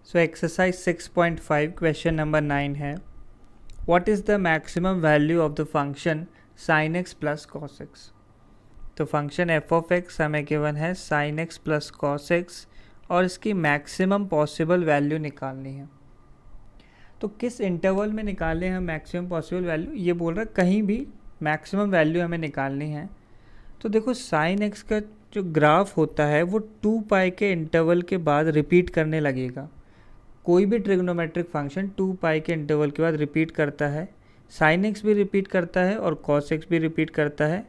So exercise 6.5 question number 9 है, what is the maximum value of the function sine x plus cos x. तो function F of x हमें given है sign x plus cos x और इसकी maximum possible value निकालनी है। तो किस इंटरवल में निकालें हम मैक्सिमम पॉसिबल वैल्यू, ये बोल रहा है कहीं भी मैक्सिमम वैल्यू हमें निकालनी है। तो देखो साइन एक्स का जो ग्राफ होता है वो 2 पाई के इंटरवल के बाद रिपीट करने लगेगा। कोई भी ट्रिग्नोमेट्रिक फंक्शन 2 पाई के इंटरवल के बाद रिपीट करता है, साइन एक्स भी रिपीट करता है और कॉस एक्स भी रिपीट करता है।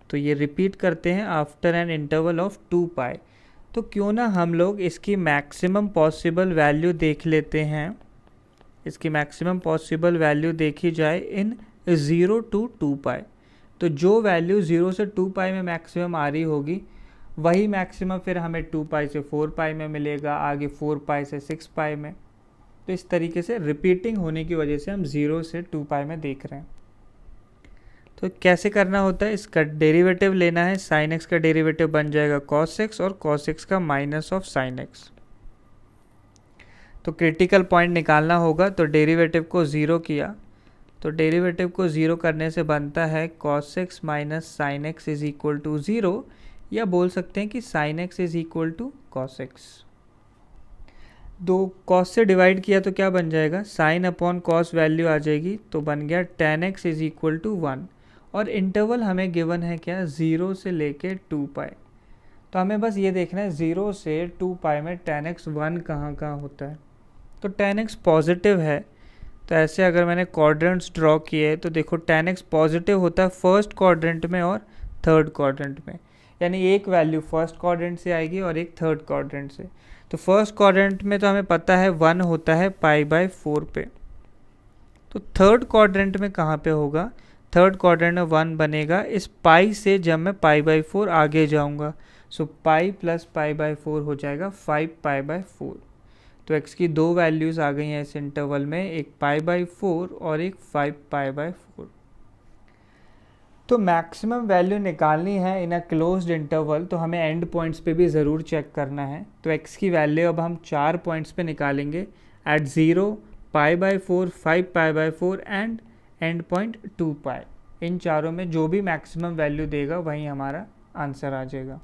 तो ये रिपीट करते हैं आफ्टर एन इंटरवल ऑफ 2 पाई। तो क्यों ना हम लोग इसकी मैक्सिमम पॉसिबल वैल्यू देख लेते हैं। इसकी मैक्सिमम पॉसिबल वैल्यू देखी जाए इन 0 to 2 पाई। तो जो वैल्यू 0 से 2 पाई में मैक्सिमम आ रही होगी वही मैक्सिमम फिर हमें 2 पाई से 4 पाई में मिलेगा, आगे 4 पाई से 6 पाई में। तो इस तरीके से रिपीटिंग होने की वजह से हम 0 से 2 पाई में देख रहे हैं। तो कैसे करना होता है, इसका डेरिवेटिव लेना है। साइन एक्स का डेरिवेटिव बन जाएगा कॉस एक्स और कॉस एक्स का माइनस ऑफ साइन एक्स। तो क्रिटिकल पॉइंट निकालना होगा, तो डेरिवेटिव को 0 किया, तो डेरिवेटिव को 0 करने से बनता है cos x minus sine x is equal to 0, या बोल सकते हैं कि sine x is equal to cos x. दो कॉस से डिवाइड किया तो क्या बन जाएगा, साइन अपॉन कॉस वैल्यू आ जाएगी, तो बन गया tan x is equal to 1। और इंटरवल हमें गिवन है क्या, 0 से लेके 2 पाई। तो हमें बस ये देखना है 0 से 2 पाई में टेन एक्स 1 कहाँ कहाँ होता है। तो टेन एक्स पॉजिटिव है, तो ऐसे अगर मैंने क्वाड्रेंट्स ड्रॉ किए तो देखो टेन एक्स पॉजिटिव होता है फर्स्ट क्वाड्रेंट में और थर्ड क्वाड्रेंट में, यानी एक वैल्यू फर्स्ट क्वाड्रेंट से आएगी और एक थर्ड क्वाड्रेंट से। तो फर्स्ट क्वाड्रेंट में तो हमें पता है 1 होता है पाई बाय 4 पे। तो थर्ड क्वाड्रेंट में कहाँ पे होगा, थर्ड क्वाड्रेंट में 1 बनेगा इस पाई से जब मैं पाई बाय 4 आगे जाऊँगा। सो पाई प्लस पाई बाय 4 हो जाएगा 5 पाई बाय 4। तो x की दो वैल्यूज़ आ गई हैं इस इंटरवल में, एक पाई बाय 4 और एक 5 पाई बाय 4। तो मैक्सिमम वैल्यू निकालनी है इन अ क्लोज्ड इंटरवल, तो हमें एंड पॉइंट्स पे भी ज़रूर चेक करना है। तो x की वैल्यू अब हम 4 पॉइंट्स पे निकालेंगे, at 0, pi by 4, 5 pi by 4 and and point 2 pi. इन चारों में जो भी मैक्सिमम वैल्यू देगा वही हमारा आंसर आ जाएगा।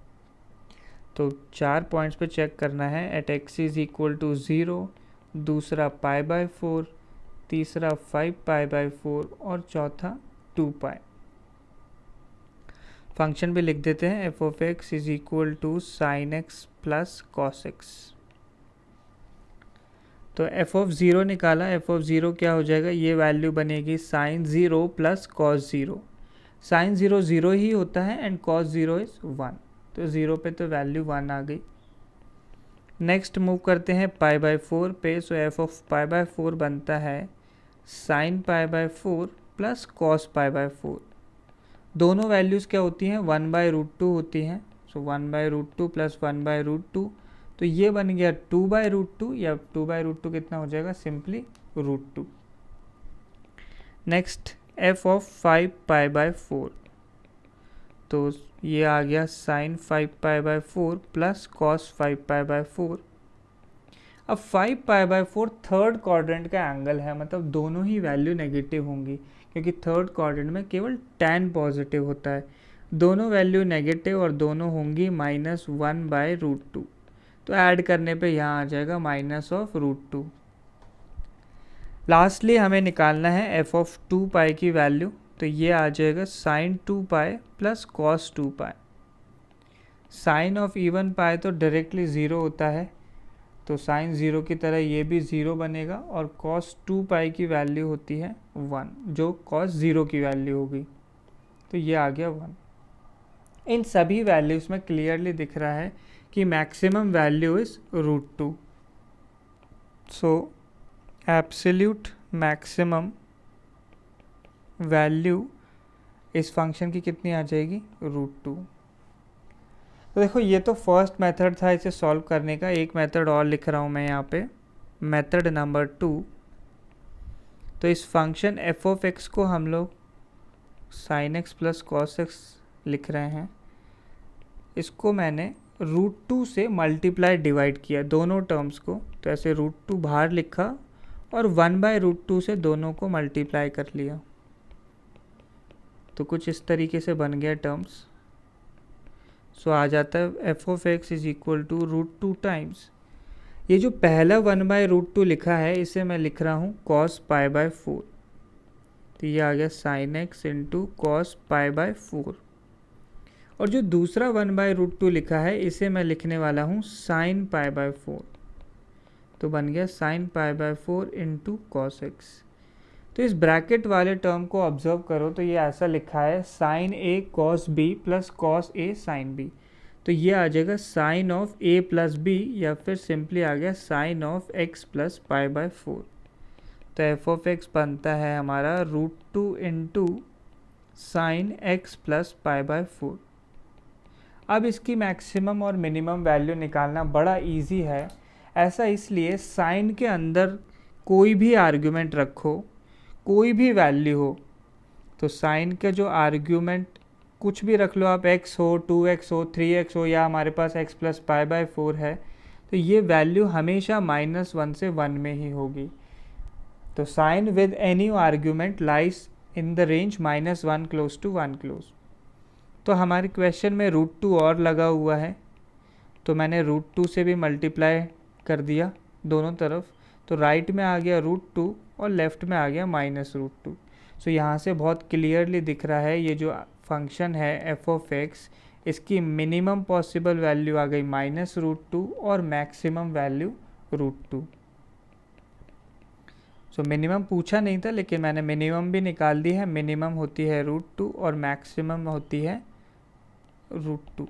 तो 4 पॉइंट्स पे चेक करना है, at x is equal to 0, दूसरा पाई बाय 4, तीसरा 5 पाई बाय 4 और चौथा 2 पाई। फंक्शन भी लिख देते हैं, f of x is equal to sine x plus cos x. तो एफ ऑफ 0 निकाला, एफ ऑफ 0 क्या हो जाएगा, ये वैल्यू बनेगी साइन 0 प्लस कॉस 0। साइन 0 0 ही होता है एंड कॉस 0 इज 1, तो 0 पे तो वैल्यू 1 आ गई। नेक्स्ट मूव करते हैं पाई बाय 4 पे, सो एफ ऑफ पाई बाय 4 बनता है sine pi by 4 plus cos pi by 4। दोनों वैल्यूज़ क्या होती हैं, 1/√2 होती हैं। सो 1/√2 प्लस 1/√2, तो ये बन गया 2/√2, या 2/√2 कितना हो जाएगा, simply √2। Next f of 5 pi by 4, तो ये आ गया sine 5 pi by 4 plus cos 5 pi by 4। अब 5 पाई बाय 4 थर्ड क्वाड्रेंट का एंगल है, मतलब दोनों ही वैल्यू नेगेटिव होंगी, क्योंकि थर्ड क्वाड्रेंट में केवल tan पॉजिटिव होता है। दोनों वैल्यू नेगेटिव और दोनों होंगी -1/√2। तो ऐड करने पे यहाँ आ जाएगा -√2। लास्टली हमें निकालना है एफ ऑफ 2 पाई की वैल्यू, तो ये आ जाएगा sine 2 pi plus cos 2 pi. Sine of even pi तो डायरेक्टली 0 होता है, तो साइन 0 की तरह ये भी 0 बनेगा, और कॉस 2 पाई की वैल्यू होती है 1, जो कॉस 0 की वैल्यू होगी, तो ये आ गया 1। इन सभी वैल्यूज़ में क्लियरली दिख रहा है कि maximum value is √2। So absolute maximum value इस फंक्शन की कितनी आ जाएगी, √2। तो देखो ये तो फर्स्ट मेथड था इसे सॉल्व करने का, एक मेथड और लिख रहा हूँ मैं यहाँ पे, मेथड नंबर 2। तो इस फंक्शन एफ ऑफ एक्स को हम लोग sign x plus cos x लिख रहे हैं, इसको मैंने √2 से मल्टीप्लाई डिवाइड किया दोनों टर्म्स को, तो ऐसे √2 बाहर लिखा और 1/√2 से दोनों को मल्टीप्लाई कर लिया, तो कुछ इस तरीके से बन गया टर्म्स। सो आ जाता है f(x) is equal to √2 times, ये जो पहला 1/√2 लिखा है इसे मैं लिख रहा हूँ cos π/4, तो ये आ गया sin x इंटू cos π/4, और जो दूसरा 1/√2 लिखा है इसे मैं लिखने वाला हूँ sin π/4, तो बन गया sin π/4 इंटू cos x। तो इस ब्रैकेट वाले टर्म को ऑब्जर्व करो, तो ये ऐसा लिखा है sin a cos b plus cos a sin b, तो ये आ जाएगा sin of a plus b, या फिर सिंपली आ गया sin ऑफ x प्लस π/4। तो f(x) बनता है हमारा √2 इंटू साइन x प्लस π/4। अब इसकी मैक्सिमम और मिनिमम वैल्यू निकालना बड़ा इजी है। ऐसा इसलिए साइन के अंदर कोई भी आर्ग्यूमेंट रखो, कोई भी वैल्यू हो, तो साइन का जो आर्ग्यूमेंट कुछ भी रख लो आप, x हो, 2x हो, 3x हो, या हमारे पास x प्लस π/4 है, तो ये वैल्यू हमेशा -1 से 1 में ही होगी। तो sine with any argument lies in the range -1 close to 1 close. तो हमारे क्वेश्चन में √2 और लगा हुआ है, तो मैंने √2 से भी मल्टीप्लाई कर दिया दोनों तरफ, तो राइट में आ गया √2 और लेफ़्ट में आ गया -√2। सो यहाँ से बहुत क्लियरली दिख रहा है ये जो फंक्शन है f(x), इसकी मिनिमम पॉसिबल वैल्यू आ गई -√2 और मैक्सिमम वैल्यू √2। सो मिनिमम पूछा नहीं था, लेकिन मैंने मिनिमम भी निकाल दी है। मिनिमम होती है √2 और मैक्सिमम होती है √2।